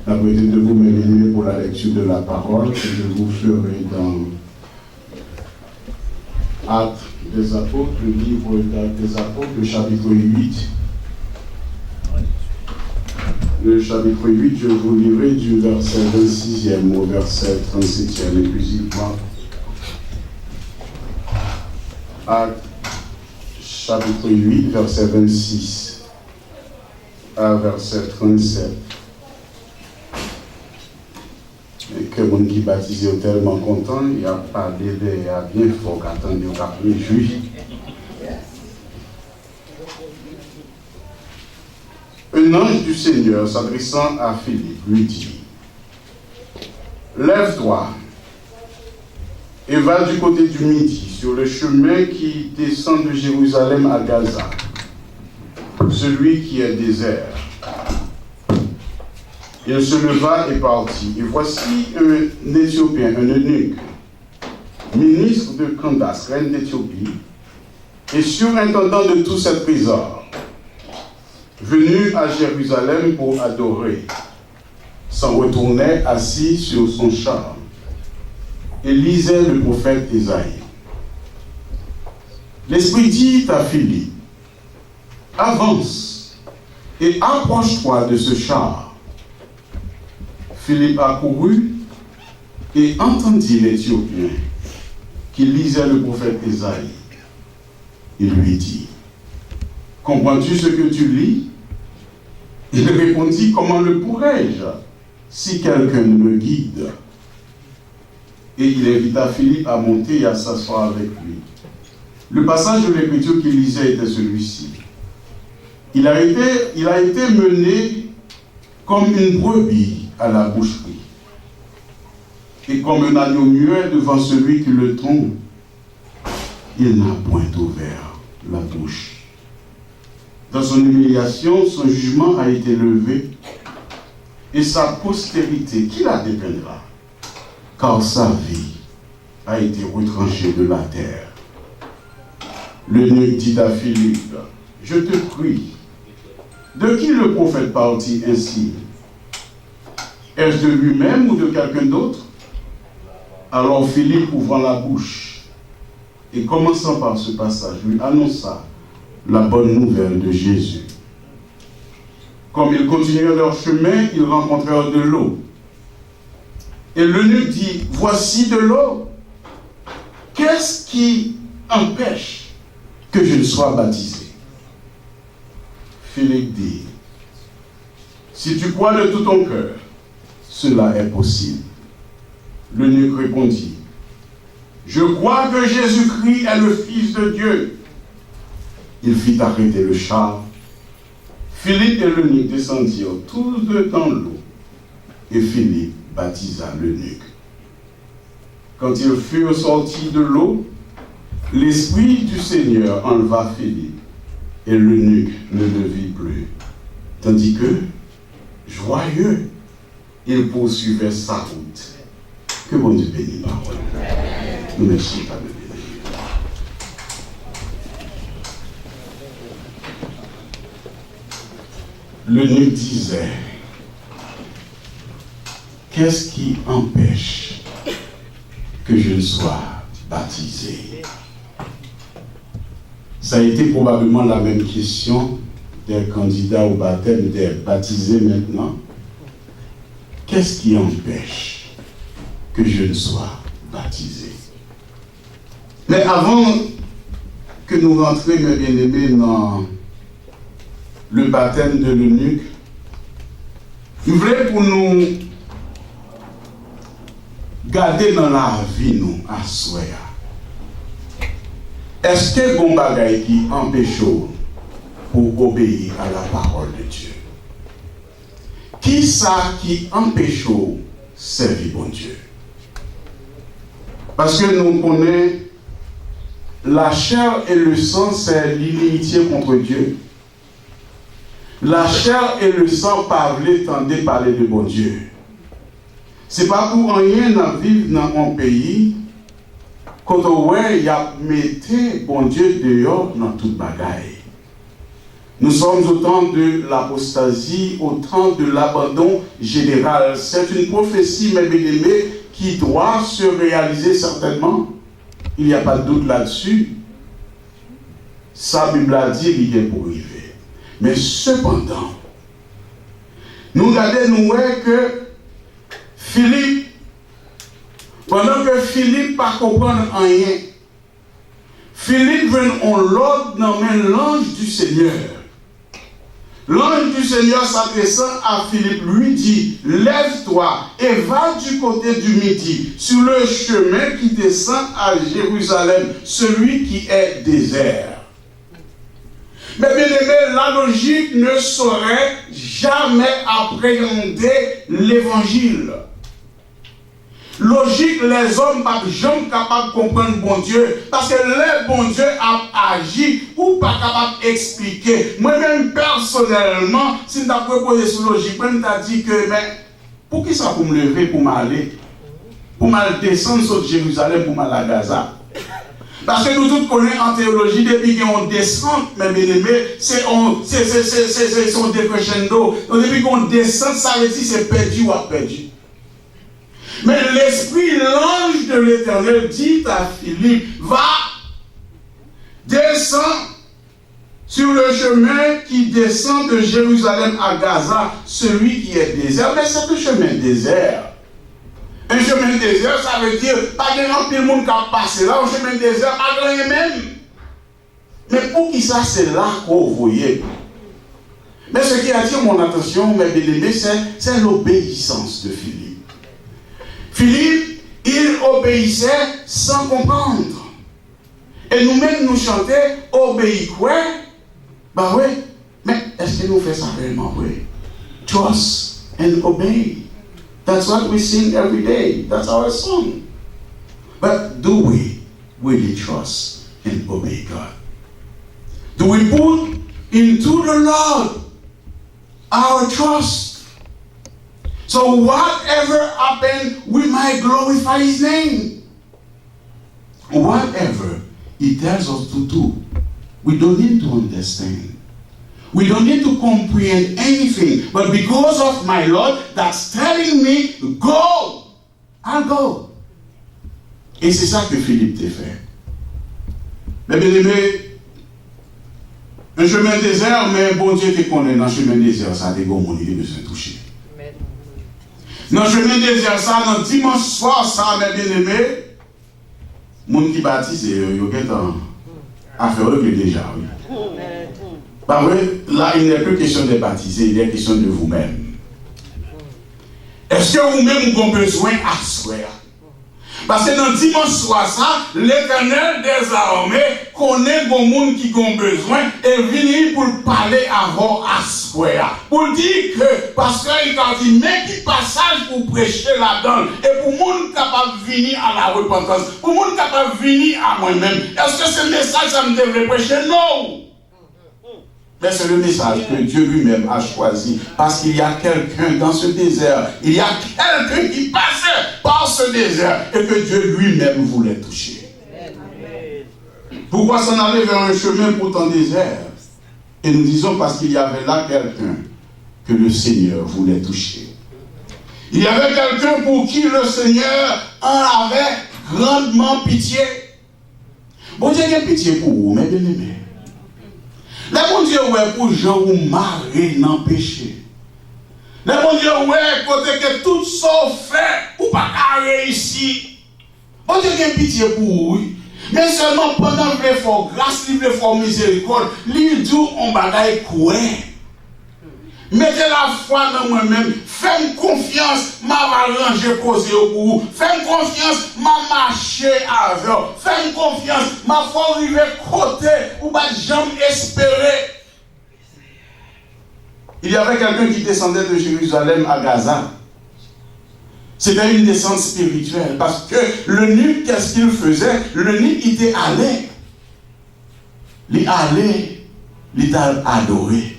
Apprêtez de vous m'éliminer pour la lecture de la parole que je vous ferai dans Actes des Apôtres, le livre d'Actes des Apôtres, le chapitre 8. Le chapitre 8, je vous lirai du verset 26e au verset 37e inclusivement. Actes chapitre 8, verset 26 à verset 37. Et que mon qui baptisé est tellement content, il a parlé il a bien fort qu'attendre au cap réjoui. Un ange du Seigneur s'adressant à Philippe lui dit: lève-toi et va du côté du midi sur le chemin qui descend de Jérusalem à Gaza, celui qui est désert. Il se leva et partit. Et voici un Éthiopien, un eunuque, ministre de Candace, reine d'Éthiopie, et surintendant de tout ce trésor, venu à Jérusalem pour adorer, s'en retournait assis sur son char et lisait le prophète Isaïe. L'Esprit dit à Philippe: avance et approche-toi de ce char. Philippe accourut et entendit l'Éthiopien qui lisait le prophète Isaïe. Il lui dit: comprends-tu ce que tu lis? Il répondit: comment le pourrais-je si quelqu'un ne me guide? Et il invita Philippe à monter et à s'asseoir avec lui. Le passage de l'Écriture qu'il lisait était celui-ci. Il a été mené comme une brebis à la boucherie, et comme un agneau muet devant celui qui le trompe, il n'a point ouvert la bouche. Dans son humiliation, son jugement a été levé, et sa postérité, qui la dépeindra? Car sa vie a été retranchée de la terre. L'eunuque dit à Philippe: je te prie, de qui le prophète parle-t-il ainsi? Est-ce de lui-même ou de quelqu'un d'autre? Alors Philippe, ouvrant la bouche et commençant par ce passage, lui annonça la bonne nouvelle de Jésus. Comme ils continuèrent leur chemin, ils rencontrèrent de l'eau. Et l'eunuque dit: voici de l'eau. Qu'est-ce qui empêche que je ne sois baptisé? Philippe dit: si tu crois de tout ton cœur, cela est possible. L'eunuque répondit: je crois que Jésus-Christ est le Fils de Dieu. Il fit arrêter le char. Philippe et l'eunuque descendirent tous deux dans l'eau, et Philippe baptisa l'eunuque. Quand ils furent sortis de l'eau, l'Esprit du Seigneur enleva Philippe, et l'eunuque ne le vit plus. Tandis que, joyeux, il poursuivait sa route. Que bon Dieu bénisse la parole. Nous merci pas de bénir. L'eunuque disait: qu'est-ce qui empêche que je ne sois baptisé? Ça a été probablement la même question des candidats au baptême, des baptisés maintenant. Qu'est-ce qui empêche que je ne sois baptisé? Mais avant que nous rentrions, mes bien-aimés, dans le baptême de l'eunuque, je voulais pour nous Gardez dans la vie, nous, à soi. Est-ce que bon bagay qui empêche pour obéir à la parole de Dieu? Qui ça qui empêche servir bon Dieu? Parce que nous connaissons la chair et le sang, c'est l'inimitié contre Dieu. La chair et le sang tendaient parler de bon Dieu. C'est pas pour rien de vivre dans un pays quand il y a mis bon Dieu dehors dans toute bagaille. Nous sommes au temps de l'apostasie, au temps de l'abandon général. C'est une prophétie, mes bien-aimés, qui doit se réaliser certainement. Il n'y a pas de doute là-dessus. Sa Bible a dit, il est pour arriver. Mais cependant, nous regardons que Philippe, pendant que Philippe ne comprend rien, Philippe vient en l'ordre dans l'ange du Seigneur. L'ange du Seigneur s'adressant à Philippe lui dit, lève-toi et va du côté du midi, sur le chemin qui descend à Jérusalem, celui qui est désert. Mais bien aimé, la logique ne saurait jamais appréhender l'évangile. Logique, les hommes ne sont jamais capables de comprendre bon Dieu. Parce que le bon Dieu a agi ou pas capable d'expliquer. Moi-même, personnellement, si je t'ai proposé cette logique, je t'ai dit que, mais, pour qui ça pour me lever, pour m'aller? Pour m'aller descendre sur Jérusalem, pour m'aller à Gaza? Parce que nous tous connaissons en théologie, depuis qu'on descend, mes bien-aimés, c'est son décrescendo. Depuis qu'on descend, ça veut dire c'est perdu ou à perdu. Mais l'Esprit, l'ange de l'Éternel dit à Philippe, va, descends sur le chemin qui descend de Jérusalem à Gaza, celui qui est désert. Mais c'est un chemin désert. Un chemin désert, ça veut dire, pas de gens, tout le monde qui a passé là, un chemin désert, pas de rien même. Mais pour qui ça, c'est là qu'on voyait. Mais ce qui attire mon attention, mes bien-aimés, c'est l'obéissance de Philippe. Philippe, il obéissait sans comprendre. Et nous-mêmes, nous chantions, obéis quoi? Bah oui, mais est-ce que nous faisons ça réellement? Oui. Trust and obey. That's what we sing every day. That's our song. But do we really trust and obey God? Do we put into the Lord our trust? So whatever happens, we might glorify His name. Whatever He tells us to do, we don't need to understand. We don't need to comprehend anything. But because of my Lord that's telling me, go, I'll go. Et c'est ça que Philippe t'a fait. Mais bien aimé, un chemin désert, mais bon Dieu te connaît, dans le chemin désert, ça a des gros monde, il a besoin de toucher. Dans le chemin désert, ça, dans le dimanche soir, ça, mes bien-aimés, les gens qui baptisent, ils ont affaire eux déjà, oui. Bah oui, là, il n'est plus question de baptiser, il est question de vous-même. Est-ce que vous-même vous avez besoin à soi? Parce que dans le dimanche soir, ça, l'Éternel des armées connaît les gens qui ont besoin et vient pour parler avant à soi. Pour dire que, parce qu'il a dit, mais qui passage pour prêcher là-dedans et pour les gens capables de venir à la repentance, pour les gens capables de venir à moi-même. Est-ce que ce message, ça me devrait prêcher? Non! Mais c'est le message que Dieu lui-même a choisi. Parce qu'il y a quelqu'un dans ce désert. Il y a quelqu'un qui passait par ce désert. Et que Dieu lui-même voulait toucher. Pourquoi s'en aller vers un chemin pourtant désert? Et nous disons parce qu'il y avait là quelqu'un que le Seigneur voulait toucher. Il y avait quelqu'un pour qui le Seigneur en avait grandement pitié. Bon Dieu a pitié pour vous, mes bien-aimés. Le bon Dieu, ouais, pour gens ou marrer dans le péché. Le bon Dieu, ouais, côté que tout ça fait, ou pas qu'à réussir. Bon Dieu, a pitié pour vous. Mais seulement pendant l'effort grâce, l'effort miséricorde, il dit on bagaille quoi. Mettez la foi dans moi-même. Faites confiance, m'a arrangé causer au bout. Faites confiance, m'a marché avec. Faites confiance, m'a foi arriver côté ou pas jamais espérer. Il y avait quelqu'un qui descendait de Jérusalem à Gaza. C'était une descente spirituelle. Parce que l'eunuque, qu'est-ce qu'il faisait? L'eunuque, il était allé. Il allait, il t'a adoré.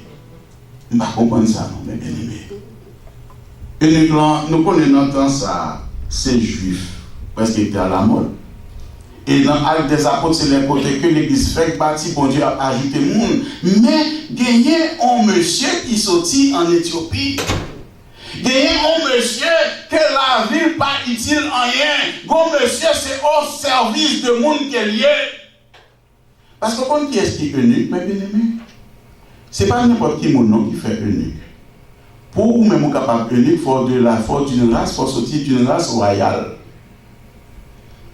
Je ne comprends pas ça, non, mais bien aimé. Et nous connaissons ça, c'est juif, parce qu'il était à la mode. Et dans l'acte des apôtres, c'est les côtés que l'église fait bâti pour Dieu a ajouté le monde. Mais gagné un monsieur qui sortit en Éthiopie. Gagné un monsieur que la ville pas utile en rien. Bon monsieur, c'est au service de monde qui est lié. Parce que quand qui est-ce qui est eunuque, mais bien aimé? Ce n'est pas n'importe qui mon qui fait eunuque. Pour vous même capable eunuque, il faut de la force d'une race, il faut sortir d'une race royale.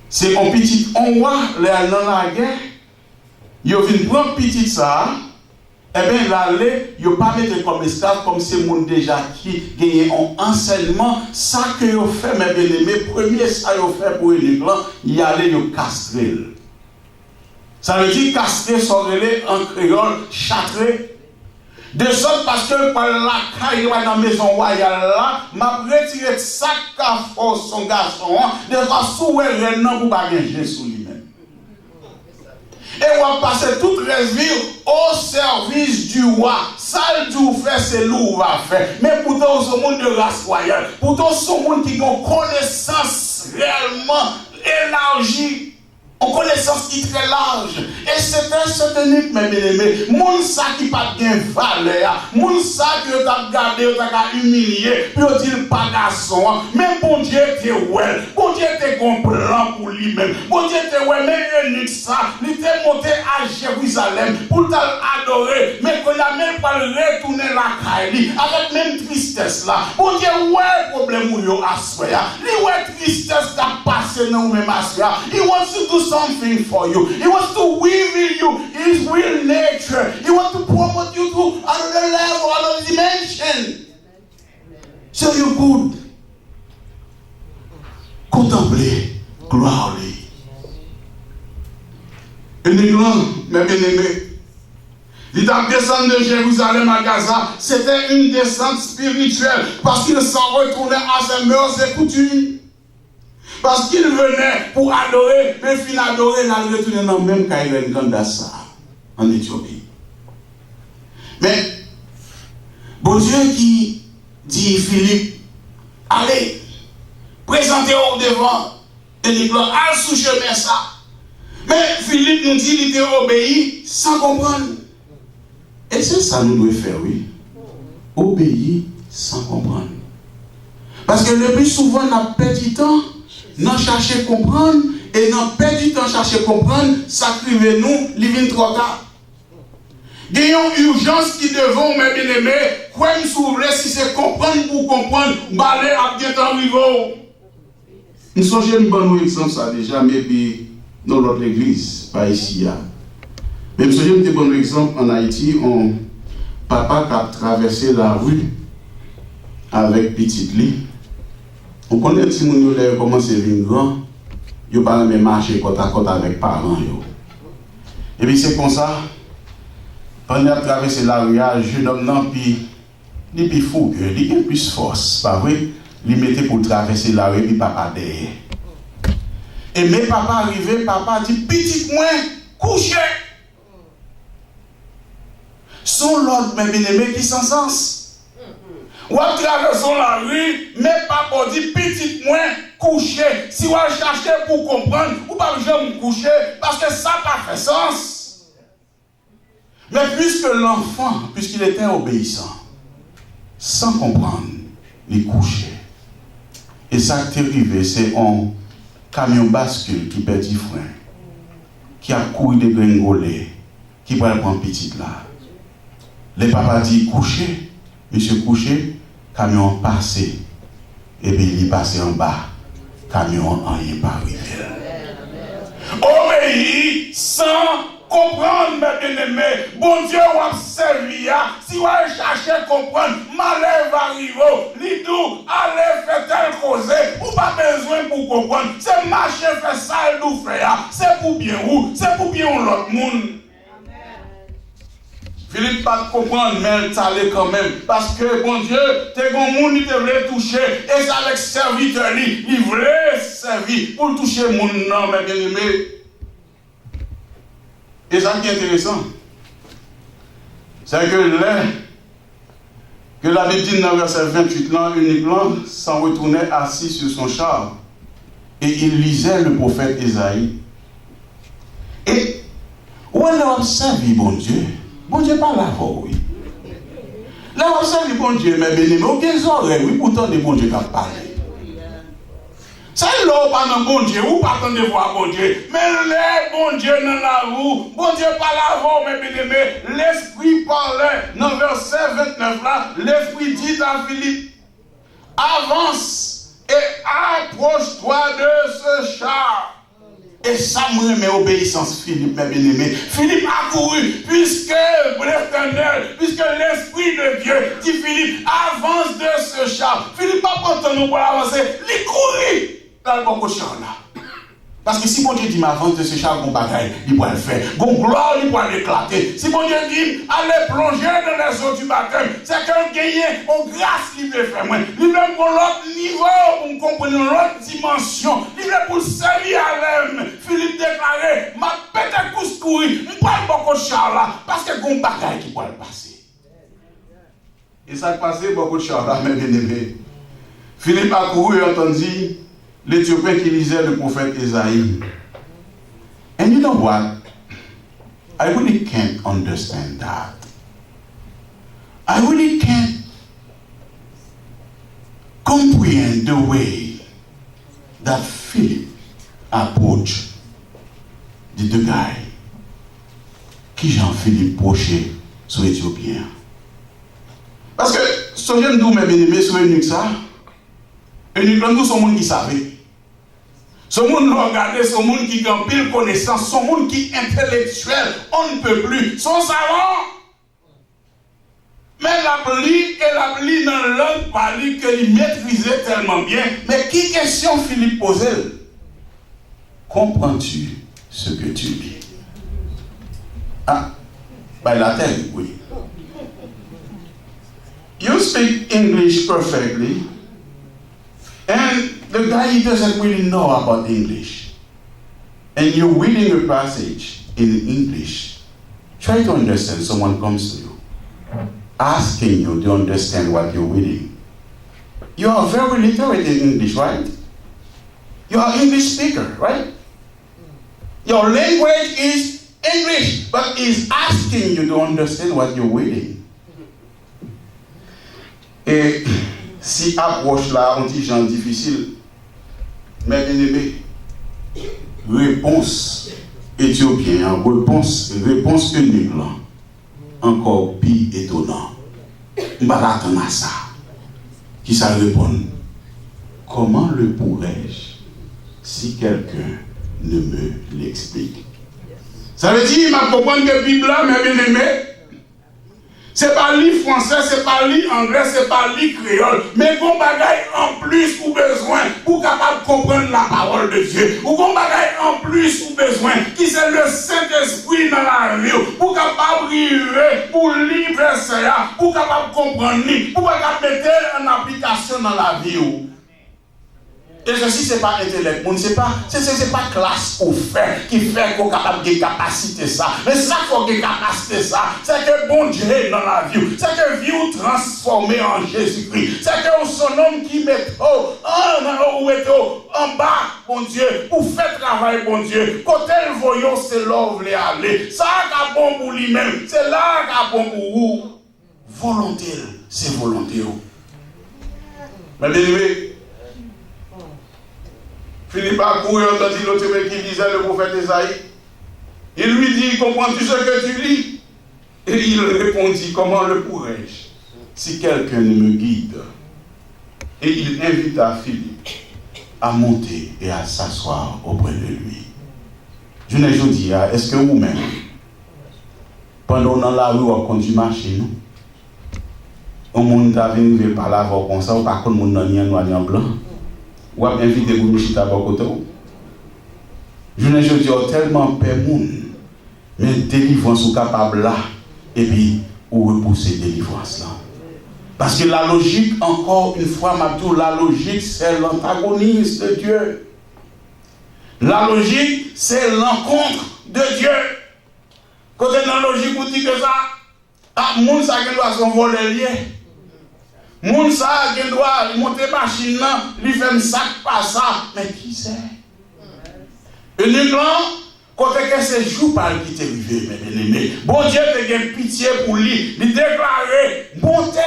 C'est un petit roi, dans la guerre, il vient prendre petit ça, et bien l'aller, il ne pas mettre comme esclave, comme c'est monde déjà qui gagne un enseignement, ça que vous fait, mes bien-aimés, premier ça vous fait pour eunuque, il allait vous castrer. Ça veut dire castrer, sortir en créole, châtrer. De sorte parce que par la caille dans la maison royale là, m'a retiré sac à force son garçon, de façon où elle n'a pas gagné sous lui-même. Et on va passer toute la vie au service du roi. Ça le Dieu fait, c'est l'où va faire. Mais pourtant, ce monde de race royale, pourtant, ce monde qui a une connaissance réellement élargie. En connaissance qui est très large. Et c'était cet eunuque, mes bien-aimés. Moun ça qui pas de valeur. Moun ça qui t'a gardé, t'a humilié. Puis on dit pas garçon. Mais bon Dieu était ouais. Bon Dieu était un plan pour lui-même. Bon Dieu était ouais. Mais eunuque ça, il était monté à Jérusalem pour t'adorer. Mais qu'on a même pas retourné la caille. Avec même tristesse là. Bon Dieu ouais problème où yo assoya. Lui ouais tristesse t'a passé dans même assoya. He wants to do something for you. He wants to reveal you his real nature. He wants to promote you to another level, another dimension. So you could contempler, gloire. Et les grands, mes bien-aimés, la descente de Jérusalem à Gaza, c'était une descente spirituelle parce qu'il s'en retournait à ses mœurs et coutumes. Parce qu'il venait pour adorer, mais il adorer, il a retourné dans le même Kaïren Gandassa, en Éthiopie. Mais, bon Dieu qui dit Philippe, allez, présentez-vous devant, et il dit, allez sous chemin ça. Mais Philippe nous dit, il était obéi sans comprendre. Et c'est ça que nous devons faire, oui. Obéir sans comprendre. Parce que le plus souvent, on a perdu du temps. Nous chercher à comprendre et nous perdons du temps à chercher à comprendre, sacrivez-nous, il vient trop tard. Il y a une urgence qui devons, mes bien-aimés, comme s'ouvrir si c'est comprendre pour comprendre, balai à bien temps niveau. Nous sommes un bon exemple, ça déjà, mais puis dans notre église, pas ici. Mais nous sommes un bon exemple en Haïti, papa qui a traversé la rue avec petite lit. On connaît si mon yo commence à venir grand, yo pas même marcher côte à côte avec parents yo. Et puis c'est comme ça, pendant à traverser la rue, un jeune homme non puis il plus fougueux, il a plus force, pas vrai? Il mettait pour traverser la rue puis papa derrière. Et mes papa arrivé, papa dit petit moins couché. Son l'ordre mes bien-aimés qui sans sens. Ou à traverser la rue, mais papa dit petit moins couché. Si vous cherchez pour comprendre, ou pas jamais coucher, parce que ça n'a pas fait sens. Mais puisque l'enfant, puisqu'il était obéissant, sans comprendre, il couchait. Et ça qui est arrivé, c'est un camion bascule qui perd du frein, qui a couru de gringoler, qui va prendre petite là. Les papas disent coucher. Monsieur couché, camion passé. Et puis il est passé en bas. Camion en rien pas arrivé. Obéir sans comprendre, mes bien-aimés, bon Dieu, on va servir, si on va chercher à comprendre, malheur va arriver, l'idou, allez faire telle cause, ou pas besoin pour comprendre, c'est marcher, faire ça, et nous faire, c'est pour bien où, c'est pour bien l'autre monde. Philippe pas comprendre, mais ça allait quand même. Parce que, bon Dieu, t'es un monde qui te voulait toucher. Et ça avec serviteur, il voulait servir pour toucher mon nom, mes bien-aimés. Et ça qui est intéressant, c'est que la Bible dit dans le verset 28, là, uniquement, s'en retournait assis sur son char. Et il lisait le prophète Ésaïe. Et, où on a servi, bon Dieu? Bon Dieu parle là, oui. Là, on servi, bon Dieu, mais bien-aimé, aucun oreilles, oui, pourtant, des bon Dieu qui parlé. Ça, là, pas dans bon Dieu, ou pas de voir bon Dieu. Mais les bon Dieu dans la roue, bon Dieu parle avant, mes bien-aimés. L'Esprit parlait, dans le verset 29 là, l'Esprit dit à Philippe, avance et approche-toi de ce char. Et ça me remet obéissance, Philippe, mes bien-aimés. Philippe a couru, puisque l'Éternel, puisque l'Esprit de Dieu dit Philippe, avance de ce char. Philippe n'a pas entendu pour avancer, il courit dans le bon char là. Parce que si mon Dieu dit m'avance de ce char, mon bagaille, il pourra le faire. Mon gloire, il pourra l'éclater. Si mon Dieu dit allez plonger dans les eaux du baptême, c'est qu'un gagnant, mon grâce, il veut faire moi. Il veut pour l'autre niveau, pour me comprendre l'autre dimension. Il veut pour servir à l'homme. Philippe déclarait, ma pète à coups courir, je parle beaucoup de char là, parce que mon bagaille qui pourra le passer. Et ça a passé beaucoup de char là, mes bien-aimés. Philippe a couru et entendu l'Éthiopien qui lisait le prophète Ésaïe. And you know what? I really can't understand that. I really can't comprehend the way that Philip approached the deux gars qui Jean-Philippe prochait sur l'Éthiopien. Parce que, ce que j'aime dire, mes bien-aimés, sur l'eunuque ça, l'eunuque là, nous sommes gens qui savent. Ce monde nous regarde, ce monde qui a pile connaissance, ce monde qui est intellectuel, on ne peut plus. Son savant, mais l'appli dans la langue parlée qu'il maîtrisait tellement bien. Mais qui question Philippe posait? Comprends-tu ce que tu lis? Ah, by la tête, oui. You speak English perfectly. And the guy, he doesn't really know about English. And you're reading a passage in English. Try to understand. Someone comes to you, asking you to understand what you're reading. You are very literate in English, right? You are an English speaker, right? Your language is English, but he's asking you to understand what you're reading. Et si approche là, on dit gens difficile, mais bien aimé, réponse éthiopienne, réponse unique là, encore plus étonnant. On va attendre à ça. Qui ça répond? Comment le pourrais-je si quelqu'un ne me l'explique? Ça veut dire, il m'a compris que la Bible là, mais bien aimé, c'est pas li français, c'est pas li anglais, c'est pas li créole. Mais qu'on bagaille en plus ou besoin pour capable comprendre la parole de Dieu. Ou qu'on bagaille en plus ou besoin qui c'est le Saint-Esprit dans la vie. Pour capable arriver, pour lire verset, pour capable comprendre, pour capable mettre en application dans la vie. Et ceci, ce n'est pas intellect, ce n'est pas classe ou fait qui fait qu'on est capable de capacité ça. Mais ça faut que capacité ça, c'est que bon Dieu est dans la vie. C'est que vie ou transformée en Jésus-Christ. C'est que son homme qui met en bas, bon Dieu, pour faire travail, bon Dieu. Côté le voyons, c'est là où vous voulez aller. Ça qui bon pour lui-même, c'est là qui bon pour vous. Volonté, c'est volonté. Mais bien aimé, Philippe a couru, entendu l'autre qui lisait le prophète Ésaïe. Il lui dit, comprends-tu ce que tu lis? Et il répondit, comment le pourrais-je si quelqu'un ne me guide? Et il invita Philippe à monter et à s'asseoir auprès de lui. Je ne dis, est-ce que vous-même, Pendant dans la rue, on conduit marcher, non? On monde a venu par là comme ça, ou par contre, on n'a ni en noir ni en blanc. Ou a invité pour nous à côté. Je ne dis pas tellement peur monde, mais délivrance ou capable là, et puis ou repousser délivrance là. Parce que la logique, encore une fois, la logique, c'est l'antagoniste de Dieu. La logique, c'est l'encontre de Dieu. Quand dans la logique, vous dites que ça, moun sa qui doit son voler lié. Moun sa qui doit monter machine là, lui fait ça, pas ça. Mais qui c'est? Uniquement, quand c'est jour par qui t'est arrivé, mes bien-aimés. Bon Dieu te gagne pitié pour lui, lui déclarer, montez.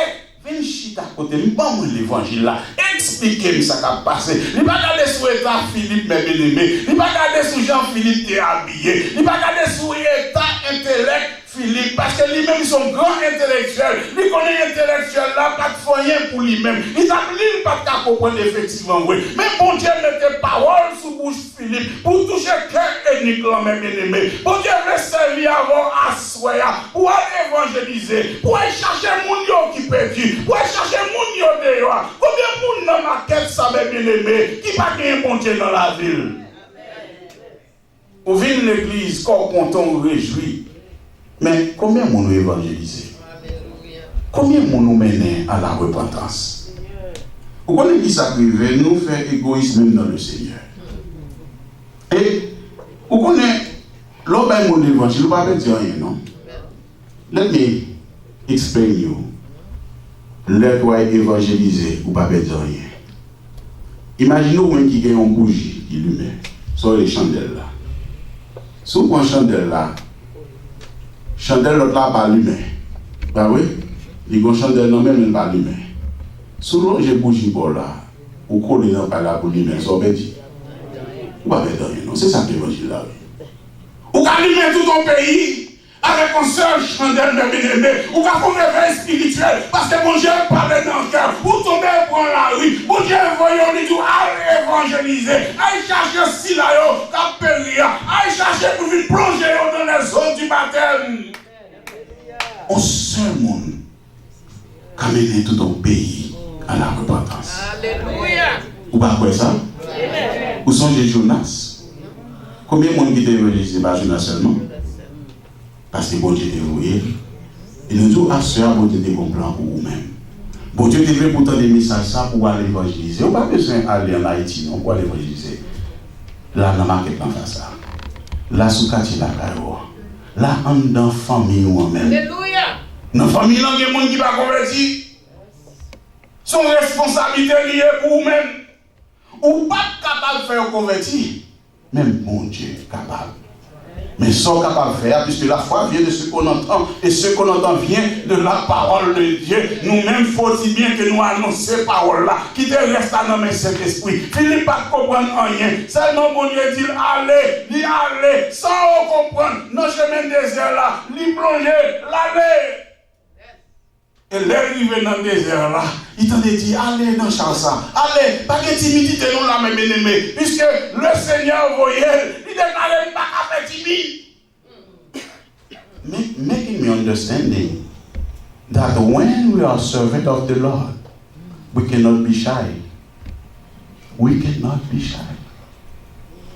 Viens chita à côté, je vais l'évangile là. Expliquez-moi ce qui a passé. Il ne va pas regarder sur l'état Philippe, mes bien-aimés. Il ne va pas regarder sur Jean-Philippe qui est habillé. Il ne va pas regarder sur l'état intellect Philippe. Parce que lui-même, ils sont grands intellectuels. Lui connaît intellectuel là, pas de foyer pour lui-même. Il n'a pas de comprendre effectivement. Oui. Mais bon Dieu met des paroles sous bouche Philippe pour toucher cœur unique là, mes bien-aimés. Bon Dieu veut servir avant à soya pour aller évangéliser, pour aller chercher mon yo qui perdu. Pour aller chercher mon yo dehors. Combien de monde dans ma quête, ça va bien aimé, qui va gagner bon Dieu dans la ville? On vient de l'église, quand on réjouit. Mais combien de monde évangélisé? Combien de monde mené à la repentance? Vous connaissez qui ça privé, nous fait égoïsme même dans le Seigneur. Et vous connaissez, l'homme est mon évangile, vous ne pouvez pas dire rien, non? Let me explain you. L'être doit évangéliser, ou pas dire rien. Imaginez-vous qui a une bougie qui lui met sur les chandelles là. Si vous prenez une chandelle là, chandelle l'autre là pas allumée. Bah oui, il y a une chandelle non même pas allumée. Si vous avez une bougie pour là, ou collez dans pas là pour allumer, ça va dire. Ou pas dire rien, non? C'est ça que l'évangile là. Ou allumer tout ton pays. Avec un seul chandelle de bien-aimé, ou va faire un réveil spirituel, parce que mon Dieu parle dans le cœur, ou tomber prendre la rue, mon Dieu voyons les tout, allez évangéliser, allez chercher si là, allez chercher pour venir plonger dans les zones du baptême. Un seul monde qui a mené tout ton pays à la repentance. Alléluia. Ou pas quoi ça? Ou songez Jonas? Combien de monde qui t'a évangélisé par Jonas seulement? Parce que bon Dieu te voyait. Et nous disons, à ce bon Dieu te bon plan pour vous-même. Bon Dieu te fait pourtant des messages ça pour aller évangéliser. On n'a pas besoin d'aller en Haïti, non, pour aller évangéliser. Là, dans la marque, dans ça. Là, sous quartier, là, là, dans la famille, nous-mêmes. Alléluia. Dans la famille, il y a des gens qui ne sont pas convertis. Son responsabilité liée pour vous-même. Ou pas capable de faire convertir. Même bon Dieu est capable. Mais sont capables de faire, puisque la foi vient de ce qu'on entend, et ce qu'on entend vient de la parole de Dieu. Nous-mêmes, faut-il bien que nous annoncions ces paroles-là, qui te restent dans mes Saint-Esprit. Philippe pas comprendre rien. Seulement, bon Dieu dit, allez, sans comprendre, nos chemins désert là, l'y plonger, l'aller. Et l'arrivée dans le désert là, il t'a dit, allez dans le champ ça, allez, pas de timidité non là, mes bien-aimés, puisque le Seigneur voyait, il déclarait pas qu'à faire timide. Making me understanding that when we are servants of the Lord, we cannot be shy. We cannot be shy.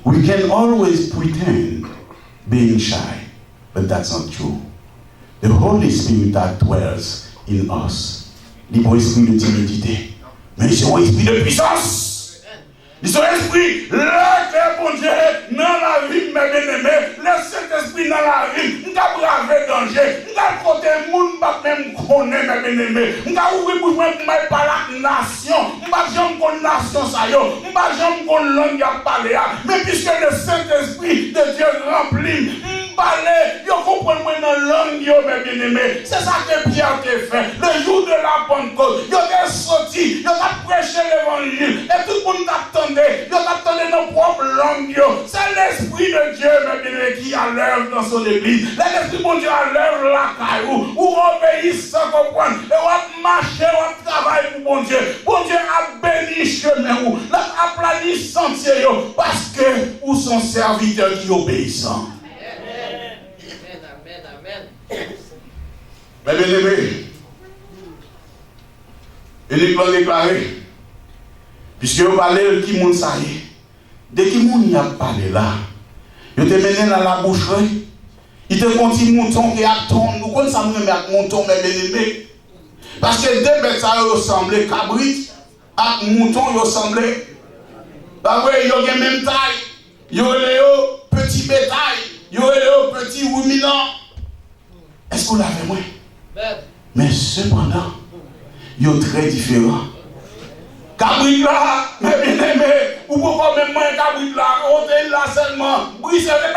We can always pretend being shy, but that's not true. The Holy Spirit that dwells in us. Il bon esprit de timidité. Mais ils ont un esprit de puissance. Ils ont un esprit, le bon Dieu, dans la vie, mes bien-aimés, le Saint-Esprit dans la vie, nous avons bravé danger, nous avons côté monde, nous même connaître, mes bien-aimés, nous avons ouvert pour moi par la nation, nous avons jamais une nation, nous avons jamais une langue à parler, mais puisque le Saint-Esprit de Dieu remplit, parler, vous comprenez dans la langue, mes bien-aimés. C'est ça que Pierre t'a fait. Le jour de la Pentecôte, il a sorti, il a prêché l'évangile, et tout le monde t'attendait, il t'attendait dans nos propres langues. C'est l'Esprit de Dieu, mes bien-aimés, qui a l'œuvre dans son église. L'Esprit de Dieu a l'œuvre là, caillou, où obéit sans comprendre, et on marche, on travaille pour bon Dieu. Bon Dieu a béni chemin, où a plani sentier, parce que où sont serviteurs qui obéissent. Amen. Mais bien aimé, il a déclaré, puisque vous parlez qui monde ça y est, dès qu'il y a parlé là, il te mené dans la boucherie, il te continue mouton qui attend, nous connaissons même mouton, mais bien aimé, parce que deux bêtes ça ressemblent, cabrit, avec mouton ils ressemblent, bah oui, ils ont la même taille, ils ont les petits bétail, ils ont les petits ruminants. Est-ce qu'on l'avait moins? Mais cependant, ils sont très différents. Cabrit là, mais bien aimé, ou pourquoi même moins cabrit là, on est là seulement, oui c'est le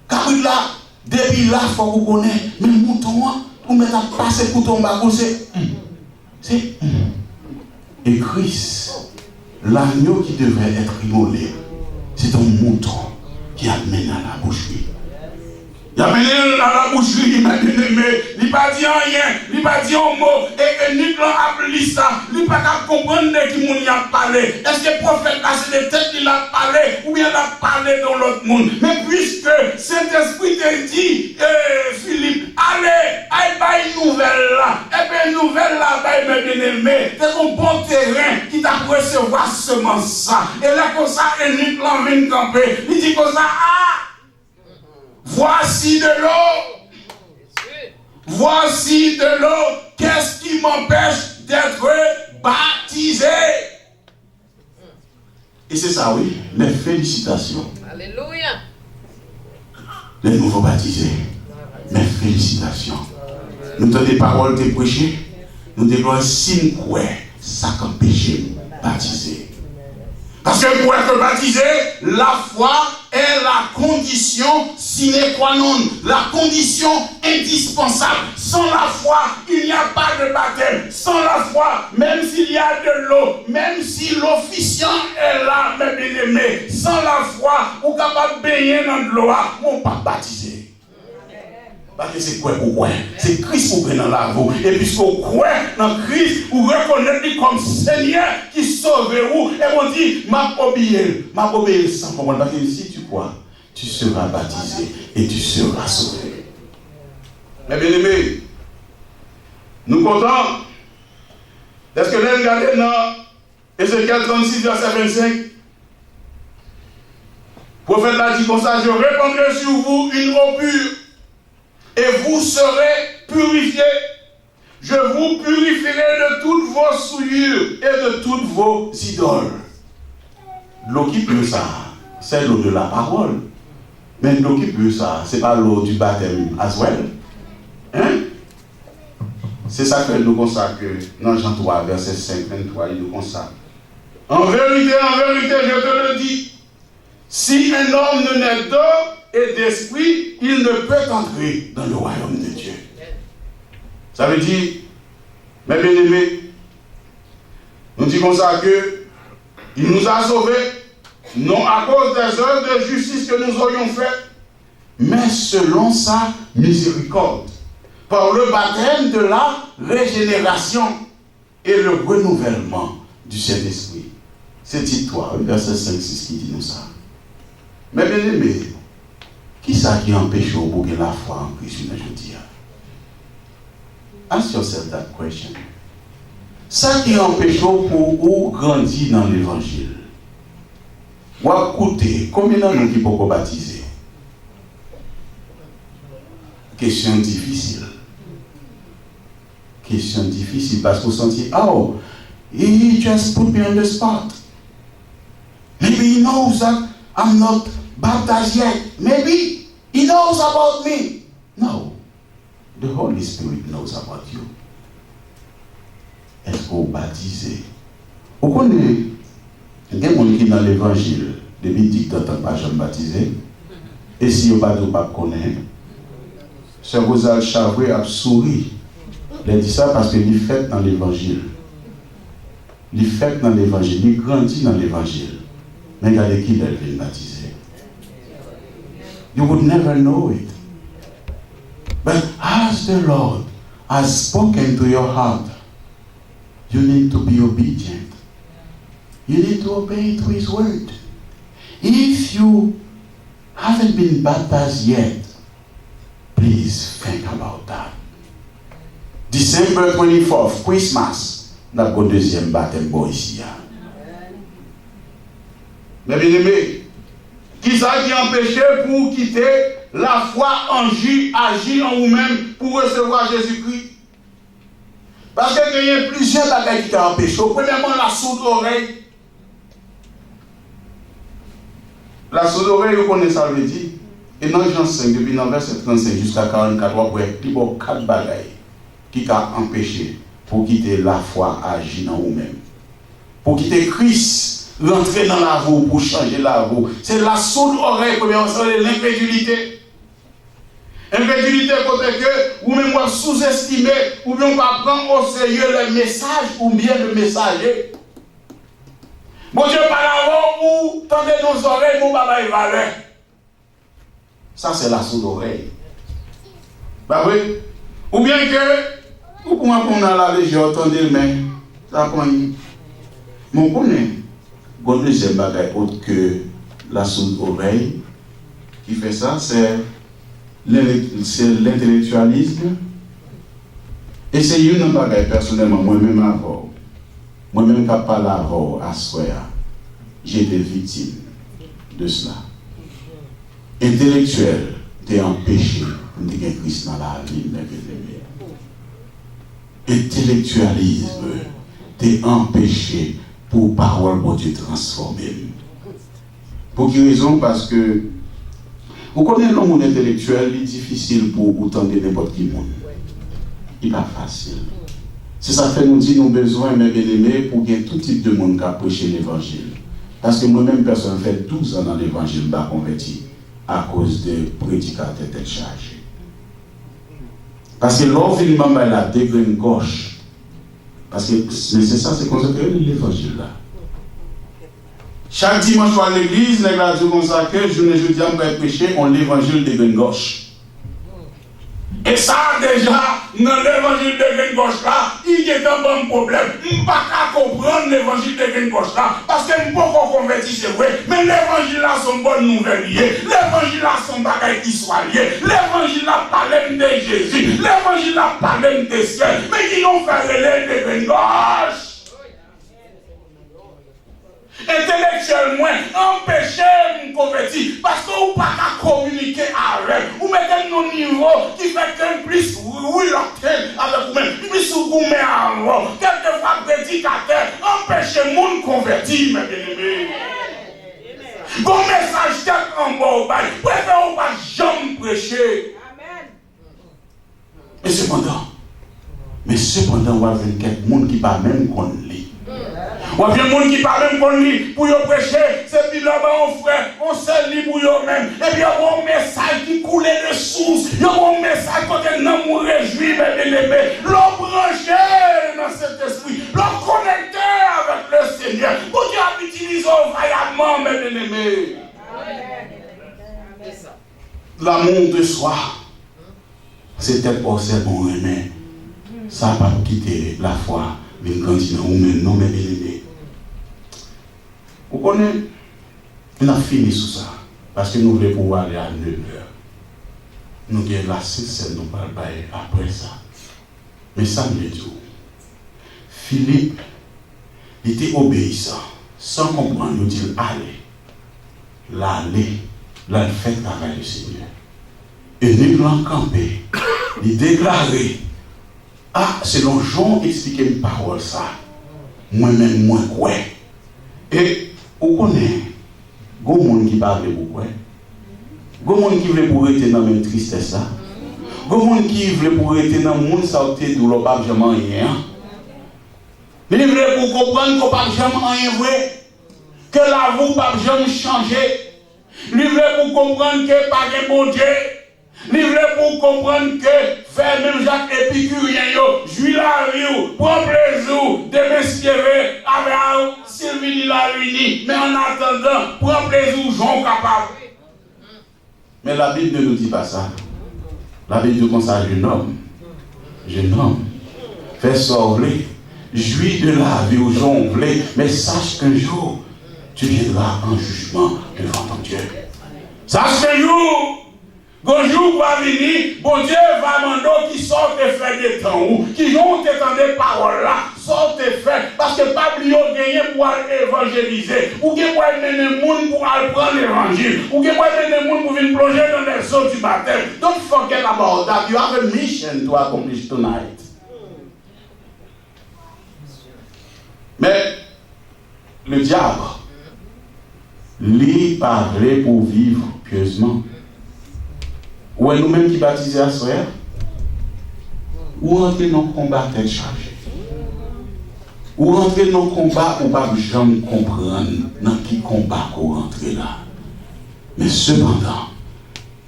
cabrit là, depuis là, il faut vous connaître, mais le mouton, vous mettez à passer pour ton bagou, c'est. Et Christ, l'agneau qui devrait être immolé, c'est un mouton qui amène à la boucherie. Il a mené à la boucherie, il m'a bien aimé. Il n'a pas dit rien, il n'a pas dit un mot. Et ni plan appelé ça, il n'a pas comprendre qui moun y a parlé. Est-ce que le prophète a c'est des têtes qu'il a parlé ou bien il a parlé dans l'autre monde? Mais puisque Saint-Esprit te dit, Philippe, allez une nouvelle là. Et bien une nouvelle là, mes bien-aimés, c'est un bon terrain qui t'a recevoir seulement ça. Et là, comme ça, il plan vient camper. Il dit comme ça, voici de l'eau. Voici de l'eau. Qu'est-ce qui m'empêche d'être baptisé? Et c'est ça, oui. Les félicitations. Alléluia. Les nouveaux baptisés. Mes félicitations. Nous avons des paroles de prêcher. Nous devons si nous ça qu'empêche baptiser. Parce que pour être baptisé, la foi est la condition sine qua non, la condition indispensable. Sans la foi, il n'y a pas de baptême. Sans la foi, même s'il y a de l'eau, même si l'officiant est là, mes bien-aimés, sans la foi, vous êtes capable de baigner dans de l'eau, vous n'êtes pas baptisé. Parce que c'est quoi pour quoi? C'est Christ qui prend dans la vie. Et puisqu'on croit dans Christ, vous reconnaissez comme Seigneur qui sauve vous. Et on dit, m'a obéi sans comprendre. Parce que si tu crois, tu seras baptisé et tu seras sauvé. Mais bien aimé, nous comptons. Est-ce que l'un regardez dans Ézéchiel 36, verset 25? Le prophète l'a dit comme ça, je répandrai sur vous une eau pure. Et vous serez purifiés. Je vous purifierai de toutes vos souillures et de toutes vos idoles. L'eau qui pue ça, c'est l'eau de la parole. Mais l'eau qui pue ça, c'est pas l'eau du baptême as well. Hein? C'est ça que nous consacrons dans Jean 3, verset 5, 23, il nous consacre. En vérité, je te le dis, si un homme ne naît d'eau et d'esprit, il ne peut entrer dans le royaume de Dieu. Ça veut dire, mes bien-aimés, nous disons ça que il nous a sauvés, non à cause des œuvres de justice que nous aurions faites, mais selon sa miséricorde, par le baptême de la régénération et le renouvellement du Saint-Esprit. C'est Tite 3, verset 5-6 qui dit nous ça. Mais bien aimé, qui ça qui empêche au bout de la foi en Christ aujourd'hui? Ask yourself that question. Ça qui empêche pour vous grandir dans l'évangile. Ou écoutez, combien de nous qui peuvent baptiser? Question difficile. Question difficile parce que vous sentez, oh, he just put me on the spot. Maybe he knows that I'm not baptized yet. Maybe he knows about me. No. The Holy Spirit knows about you. Est-ce que vous baptisez? Vous connaissez, il y a des gens qui dans l'évangile, depuis dit que tu n'entends pas jamais baptisé. Et si vous ne connaissez pas, Sœur Rosal Chavoué a souri. Il dit ça parce qu'il fait dans l'évangile. Il fait dans l'évangile, il grandit dans l'évangile. Mais regardez qui il est baptisé. You would never know it. But as the Lord has spoken to your heart, you need to be obedient. You need to obey to His word. If you haven't been baptized yet, Please think about that. December 24th, Christmas, nous avons le deuxième baptême ici. Mais bien aimé, qui ça qui empêché pour quitter la foi en Jésus, agir en vous-même pour recevoir Jésus-Christ? Parce qu'il y a plusieurs bagages qui t'ont empêché. Premièrement, la sourde oreille. La sourde oreille, vous connaissez ça veut dire. Et dans Jean 5, depuis dans verset 35 jusqu'à 44, vous avez 4 bagages qui t'ont empêché pour quitter la foi, agir en vous-même. Pour quitter Christ, rentrer dans la voie, pour changer la voie. C'est la sourde oreille, premièrement, c'est l'incrédulité. Incrédulité, côté que vous-même vous sous-estimez, ou bien vous prendre au sérieux le message, ou bien le messager. Bon Dieu, par avant, ou tendez nos oreilles, mon papa, il va l'air. Ça, c'est la sourde oreille. Bah oui. Ou bien que, ou pour moi, qu'on a la légion, tendez le main. Ça, comment il. Mon connaît. Bon, deuxième bagaille autre que la sourde oreille, qui fait ça, c'est l'intellectualisme. Et c'est une bagaille personnellement, moi-même avant. Moi-même qui parle avant à soi, j'ai été victime de cela. Intellectuel, t'es empêché de gagner Christ dans la vie, mes bien-aimés. Intellectualisme, t'es empêché pour parole pour te transformer. Pour quelle raison? Parce que vous connaissez le monde intellectuel, il est difficile pour entendre n'importe qui monde. Il n'est pas facile. C'est ça fait nous dire nous besoin, mes bien-aimés, pour qu'il y ait tout type de monde qui a prêché l'évangile. Parce que moi-même, personne fait 12 ans dans l'évangile, je suis converti à cause de prédicateurs tête chargés. Parce que l'offre, il m'a la dégraine gauche. Parce que c'est ça, c'est comme ça que l'évangile là. Chaque dimanche à l'église, les gars disent comme ça que je ne dis pas prêcher, on l'évangile de graine gauche. Et ça, déjà, dans l'évangile de graine gauche là, il y a un bon problème. Je ne peux pas comprendre l'évangile de graine gauche là, parce que je ne peux pas convertir, c'est vrai. Mais l'évangile là, sont bonnes nouvelles liées. L'évangile là, sont bagailles qui soient liées. L'évangile là, parle de Jésus. L'évangile là, parle de ciel. Mais qui ont fait relais de graine gauche? Intellectuellement, empêcher de me convertir parce que vous ne pouvez pas communiquer avec. Vous mettez un niveau qui fait qu'un plus reluctant avec vous-même, plus vous mettez en haut. Quelquefois, prédicateur, empêchez le monde de convertir, mes bien-aimés. Bon message tête en bas au bail, préférez pas jamais prêcher. Mais cependant, on va voir quelqu'un qui ne va même pas lire. Ou bien les gens qui parlent même qu'on lit pour y prêcher, c'est puis là-bas on frère, on se lit pour eux-mêmes. Et puis il y a un message qui coule de source, il y a un message que nous nous réjouissons, mes bien-aimés. L'on branché dans cet esprit, l'on connecté avec le Seigneur. Pour Dieu utilise vaillamment, mes bien-aimés. L'amour de soi, c'était pour ce bon aimé. Ça va pas quitter la foi. Mais continuons, mais non, mes bien-aimés. Vous connaissez, on a fini sur ça. Parce que nous voulons pouvoir aller à 9h. Nous avons la cesse, nous parlons après ça. Mais ça me dit tout. Philippe, il était obéissant. Sans comprendre, il dit allez, là, il fait travail du Seigneur. Et nous l'avons campé. Il déclarait. Ah, selon Jean expliqué une parole ça. Moi-même, moi, quoi. Et, vous connaissez, il y a des gens qui parlent beaucoup. Il y a des gens qui veulent pour rester dans la même tristesse. Il y a des gens qui veulent pour rester dans le monde sauté d'où l'on pas jamais rien. Ils veulent pour comprendre qu'on ne peut jamais rien vrai. Que la vie ne peut jamais changer. Ils veulent pour comprendre que pas de bon Dieu. Livré pour comprendre que faire même Jacques Épicurien, jouir la vie, prendre plaisir, de m'inspirer avec Sylvie la Uni, mais en attendant, prendre plaisir, Jean capable. Mais la Bible ne nous dit pas ça. La Bible dit comme ça, jeune homme, fais sortir, jouis de la vie aux gens voulés, mais sache qu'un jour, tu viendras en jugement devant ton Dieu. Sache qu'un jour, Bonjour va venir, bon Dieu va demander qui sorte et fait des temps, qui ont entendu paroles là, sorte et fait, parce que pas oublier gagner pour évangéliser, ou que pour mener les gens pour apprendre l'évangile, ou que pour mener les gens pour venir plonger dans les eaux du baptême. Don't forget about that. You have a mission to accomplish tonight. Mais le diable, lui parlait pour vivre pieusement. Ou est nous-mêmes qui baptisons à soi, ou entrer dans le combat tête chargée, ou entrer dans le combat ou pas jamais comprendre dans qui combat qu'on rentre là. Mais cependant,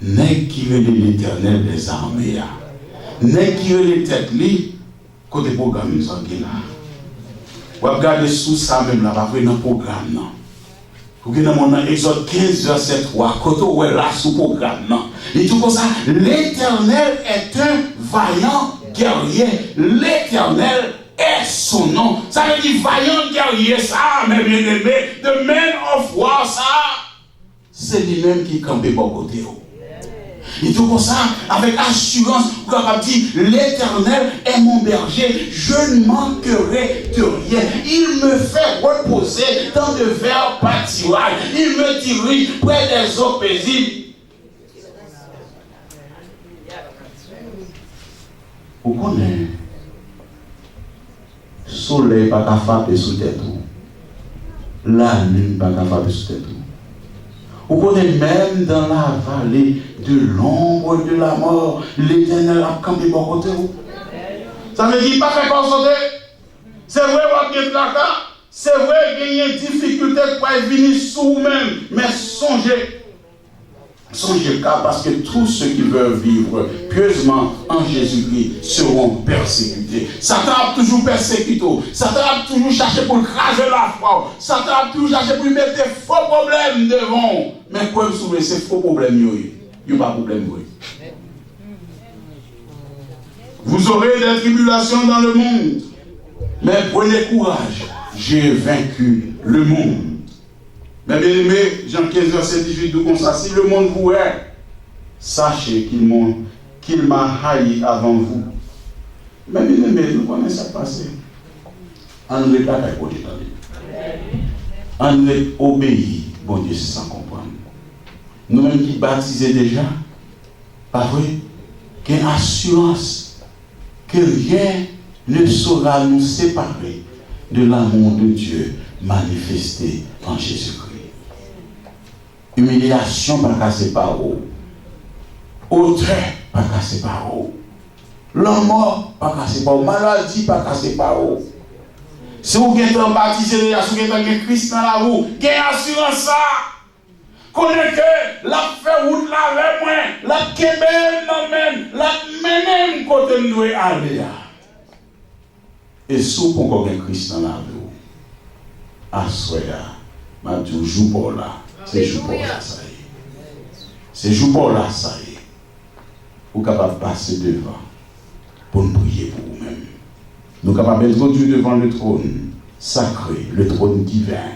n'est qui veut l'Éternel des armées, n'est qui veut les têtes li, côté programme nous en là. Ou regarder sous ça même là, pas dans le programme non. Vous voyez dans Exode 15, verset 3, quand on est là sous programme, non. Et tout comme ça, l'Éternel est un vaillant guerrier. L'Éternel est son nom. Ça veut dire vaillant guerrier, ça, mes bien-aimés, the man of war, ça, c'est lui-même qui campe pour côté. Et tout comme ça, avec assurance, vous pouvez capable dire, l'Éternel est mon berger, je ne manquerai de rien. Il me fait reposer dans de verts pâturages. Il me dirige près des eaux paisibles. Vous connaissez, le soleil pas qu'à frapper sous tête. La lune pas qu'à frapper sous tête. Vous connaissez même dans la vallée de l'ombre de la mort, l'Éternel a campé pour côté vous. Ça veut dire pas faire comme ça. C'est vrai qu'il y a de la cas, c'est vrai qu'il y a une difficulté pour venir sur vous-même, mais songez parce que tous ceux qui veulent vivre pieusement en Jésus-Christ seront persécutés. Satan a toujours persécuté. Satan a toujours cherché pour craser la foi. Satan a toujours cherché pour mettre des faux problèmes devant. Mais quoi vous souvez, ces faux problèmes, il n'y a pas de problème. Vous aurez des tribulations dans le monde. Mais prenez courage. J'ai vaincu le monde. Mais bien aimé, Jean 15, verset 18, nous constate, si le monde vous est, sachez qu'il m'a haï avant vous. Mais bien aimé, nous connaissons ça passé. On ne pas côté on ne obéit, bon Dieu, sans comprendre. Nous-mêmes qui baptisons déjà, pas vrai, qu'il y a assurance que rien ne saura nous séparer de l'amour de Dieu manifesté en Jésus-Christ. Humiliation pas cassé par eux. Auteur pas cassé par eux. La mort pas cassé par eux. Maladie pas cassé par eux. Si vous êtes baptisé, si vous êtes Christ dans la roue, vous avez assurance ça. Connaissez que la fait route là avec moi, la kébé même, la même côté nous doit aller. Et si vous avez Christ dans la roue, assoya, m'a dit jour pour là. C'est jour pour là, ça y est. C'est jour pour là, ça y est. Vous êtes capable de passer devant pour nous prier pour vous-même. Nous sommes capables d'introduire devant le trône sacré, le trône divin.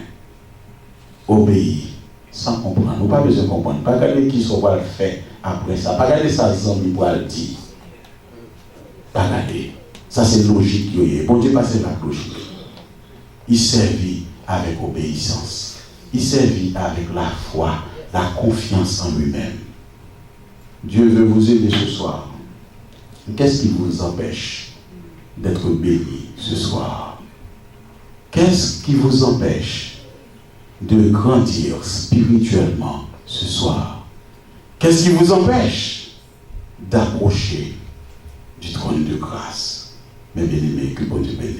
Obéir sans comprendre. Nous n'avons pas besoin de comprendre. Pas regarder qui sont le faire après ça. Pas regarder ça, zombie pour le dire. Pas regarder. Ça, c'est logique. Bon Dieu, passer la logique. Il servit avec obéissance. Il servit avec la foi, la confiance en lui-même. Dieu veut vous aider ce soir. Qu'est-ce qui vous empêche d'être béni ce soir? Qu'est-ce qui vous empêche de grandir spirituellement ce soir? Qu'est-ce qui vous empêche d'approcher du trône de grâce? Mes bien-aimés, que bon Dieu bénisse.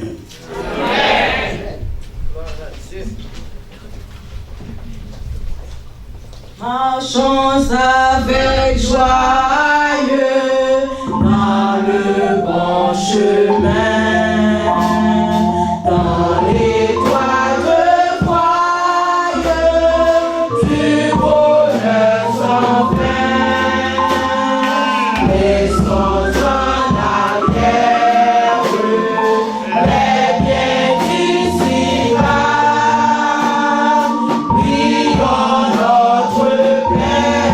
Marchons avec joyeux dans le bon chemin, dans les toits de foyer, du bonheur sans fin. Laissons en arrière les biens d'ici-bas, prions notre Père.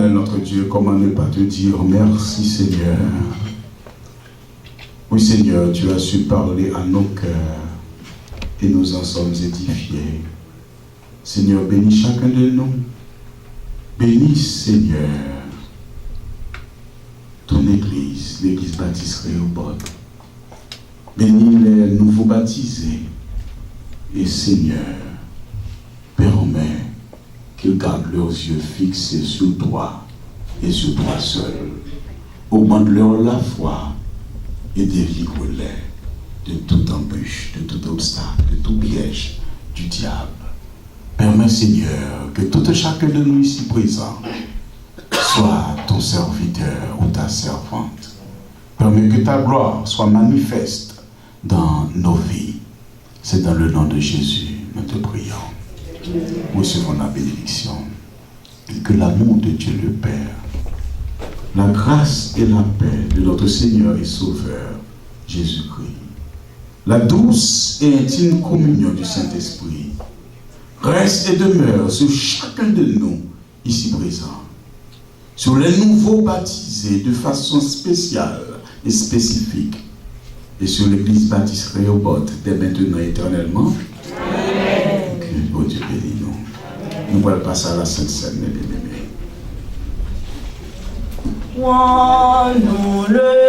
Éternel notre Dieu, comment ne pas te dire merci Seigneur. Oui Seigneur, tu as su parler à nos cœurs et nous en sommes édifiés. Seigneur, bénis chacun de nous. Bénis Seigneur ton Église, l'Église baptiste Rehoboth. Bénis les nouveaux baptisés. Et Seigneur, permets qu'ils gardent leurs yeux fixés sur toi et sur toi seul. Augmente-leur la foi et délivre-les de toute embûche, de tout obstacle, de tout piège du diable. Permets Seigneur que tout chacun de nous ici présents soit ton serviteur ou ta servante. Permets que ta gloire soit manifeste dans nos vies. C'est dans le nom de Jésus, nous te prions. Recevons la bénédiction. Et que l'amour de Dieu le Père, la grâce et la paix de notre Seigneur et Sauveur, Jésus-Christ, la douce et intime communion du Saint-Esprit, reste et demeure sur chacun de nous ici présents, sur les nouveaux baptisés de façon spéciale et spécifique, et sur l'Église baptiste Rehoboth dès maintenant et éternellement. Amen. Que Dieu bénisse nous. Nous allons passer à la Sainte Seine, mes bien-aimés. Nous le